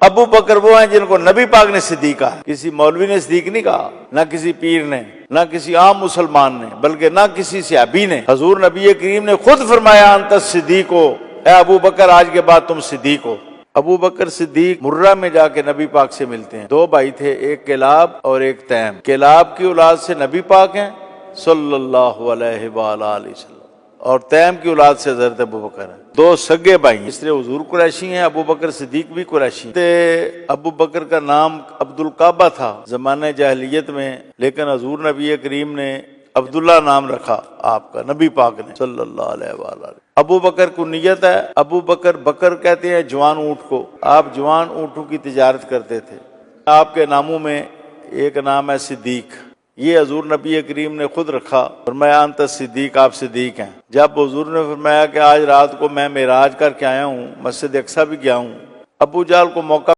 ابو بکر وہ ہیں جن کو نبی پاک نے صدیق کہا، کسی مولوی نے صدیق نہیں کہا، نہ کسی پیر نے، نہ کسی عام مسلمان نے، بلکہ نہ کسی صحابی نے۔ حضور نبی کریم نے خود فرمایا انت الصدیق ہو، اے ابو بکر آج کے بعد تم صدیق ہو۔ ابو بکر صدیق مرہ میں جا کے نبی پاک سے ملتے ہیں۔ دو بھائی تھے، ایک کلاب اور ایک تیم۔ کلاب کی اولاد سے نبی پاک ہیں صلی اللہ علیہ وآلہ وسلم، اور تیم کی اولاد سے حضرت ابو بکر ہیں، دو سگے بھائی ہیں۔ اس لیے حضور قریشی ہیں، ابو بکر صدیق بھی قریشی ہیں۔ ابو بکر کا نام عبد الکعبہ تھا زمانہ جاہلیت میں، لیکن حضور نبی کریم نے عبداللہ نام رکھا آپ کا، نبی پاک نے صلی اللہ علیہ وآلہ۔ ابو بکر کو نیت ہے، ابو بکر، بکر کہتے ہیں جوان اونٹ کو، آپ جوان اونٹوں کی تجارت کرتے تھے۔ آپ کے ناموں میں ایک نام ہے صدیق، یہ حضور نبی کریم نے خود رکھا، فرمایا انت صدیق، آپ صدیق ہیں۔ جب حضور نے فرمایا کہ آج رات کو میں معراج کر کے آیا ہوں، مسجد اقصیٰ بھی گیا ہوں، ابو جہل کو موقع